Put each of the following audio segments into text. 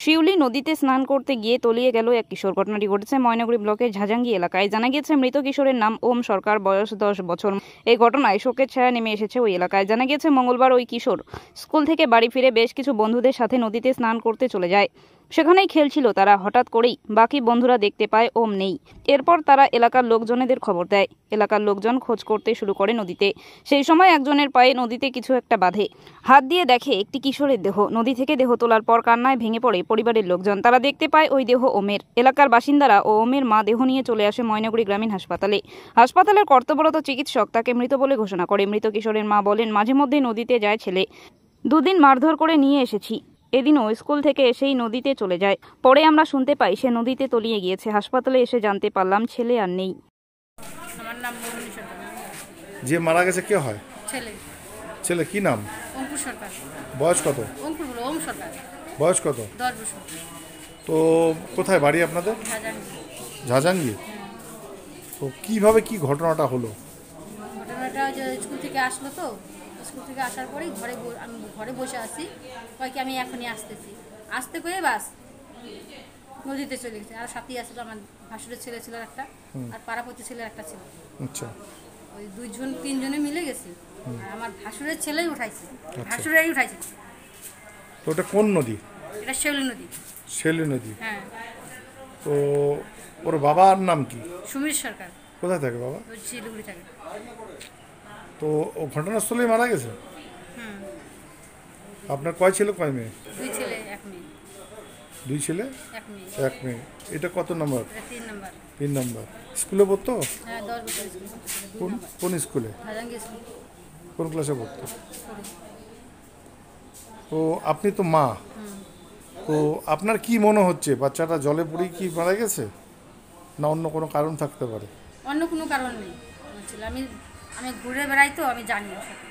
শিউলি নদীতে স্নান করতে গিয়ে তলিয়ে গেল এক কিশোর। ঘটনাটি ঘটেছে ময়নাগুড়ি ব্লকের ঝাজাঙ্গি এলাকায়। জানা গিয়েছে মৃত কিশোরের নাম ওম সরকার, বয়স 10 বছর। এই ঘটনায় শোকের ছায়া নেমে এসেছে ওই এলাকায়। জানা গিয়েছে মঙ্গলবার ওই কিশোর স্কুল থেকে বাড়ি ফিরে বেশ কিছু বন্ধুদের সাথে নদীতে স্নান করতে চলে যায়। সেখানেই খেলছিল তারা। হঠাৎ করেই বাকি বন্ধুরা দেখতে পায় ওম নেই। এরপর তারা এলাকার লোকজনেদের খবর দেয়। এলাকার লোকজন খোঁজ করতে শুরু করে নদীতে। সেই সময় একজনের পায়ে নদীতে কিছু একটা বাঁধে। হাত দিয়ে দেখে একটি কিশোরের দেহ। নদী থেকে দেহ তোলার পর কান্নায় ভেঙে পড়ে পরিবারের লোকজন। তারা দেখতে পায় ওই দেহ ওমের। এলাকার বাসিন্দারা ও ওমের মা দেহ নিয়ে চলে আসে ময়নাগুড়ি গ্রামীণ হাসপাতালে। হাসপাতালের কর্তব্যরত চিকিৎসক তাকে মৃত বলে ঘোষণা করে। মৃত কিশোরের মা বলেন, মাঝে মধ্যে নদীতে যায় ছেলে। দুদিন মারধর করে নিয়ে এসেছি। এদিনও স্কুল থেকে এসেই নদীতে চলে যায়। পরে আমরা শুনতে পাই সে নদীতে তলিয়ে গিয়েছে। হাসপাতালে এসে জানতে পারলাম ছেলে আর নেই। আমার নাম মৌমিনী সরকার। যে মারা গেছে কে হয়? ছেলে। ছেলে কি নাম? অঙ্কুর সরকার। বয়স কত? অঙ্কুর বলো, ওম সরকার। বয়স কত? 10 বছর। তো কোথায় বাড়ি আপনাদের? ঝাজাঙ্গি। ঝাজাঙ্গি। তো কিভাবে কি ঘটনাটা হলো? ঘটনাটা যে স্কুল থেকে আসলো, তো স্কুল থেকে আসার পরেই আমি ঘরে বসে আছি। কয় কি আমি এখনই আসতেছি। আসতে করে বাস নদীতে চলে গেছে। আর সাথেই আসলো আমার ভাসুরের ছেলে ছিল একটা, আর পাড়াপতি ছেলের একটা ছিল। আচ্ছা। ওই 2-3 জনে মিলে গেছে। আর আমার ভাসুরের ছেলেই উঠাইছে। ভাসুরেরই উঠাইছে। তো ওটা কোন নদী? এটা শিউলি নদী। শিউলি নদী। হ্যাঁ। তো ওর বাবার নাম কি? সুমির সরকার। কোথায় থাকে বাবা? ওই শিলিগুড়ি থাকে। তো ও ঘটনাস্থলেই মারা গেছে? আপনার কয় ছেলে কয় মেয়ে? 2 ছেলে 1 মেয়ে। 2 ছেলে 1 মেয়ে। 1 মেয়ে। এটা কত নম্বর? এটা 3 নাম্বার। 3 নম্বর। স্কুলে পড়তো? হ্যাঁ, 10 বছর স্কুল। কোন স্কুলে? ঝাজাঙ্গি স্কুল। কোন ক্লাসে পড়তো? পড়ি। তো আপনি তো মা, তো আপনার কি মনে হচ্ছে বাচ্চাটা জলে পড়ে কি মারা গেছে, না অন্য কোনো কারণ থাকতে পারে? অন্য কোনো কারণ নেই। আমার ছেলে, আমি ঘুরে বেড়াই, তো আমি জানি ওর সাথে।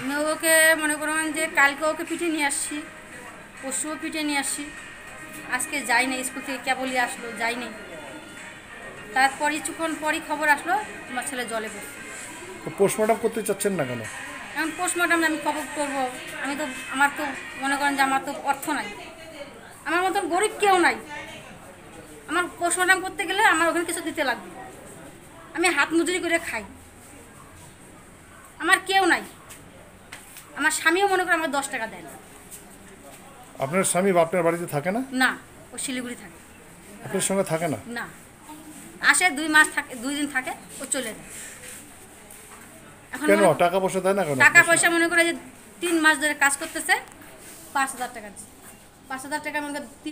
আমি ওকে মনে করুন যে কালকে ওকে পিঠে নিয়ে আসছি, পরশুও পিঠে নিয়ে আসছি। আজকে যাই না, স্কুল থেকে কেবলই আসলো, যাই নেই। তারপর কিছুক্ষণ পরই খবর আসলো আমার ছেলে জলে পড়ছে। তো পোস্টমর্টম করতে চাচ্ছেন না কেন? এখন পোস্টমর্টম আমি খবর করবো। আমার তো মনে করেন যে আমার তো অর্থ নাই, আমার মতন গরিব কেউ নাই। আমার পোস্টমর্টম করতে গেলে আমার ওখানে কিছু দিতে লাগবে। আমি হাত মজুরি করে খাই, আমার কেউ নাই। আমার স্বামীও মনে করে আমার 10 টাকা দেয় না। আপনার স্বামী আপনার বাড়িতে থাকে না? না, ও শিলিগুড়ি থাকে। আপনার সঙ্গে থাকে না? না, আসে 2 মাস থাকে, 2 দিন থাকে, ও চলে যায়। এখন কেন টাকা পয়সা দেয় না কেন? টাকা পয়সা মনে করে যে 3 মাস ধরে কাজ করতেছে, 5,000 টাকা দিচ্ছে। 5,000 টাকা আমাকে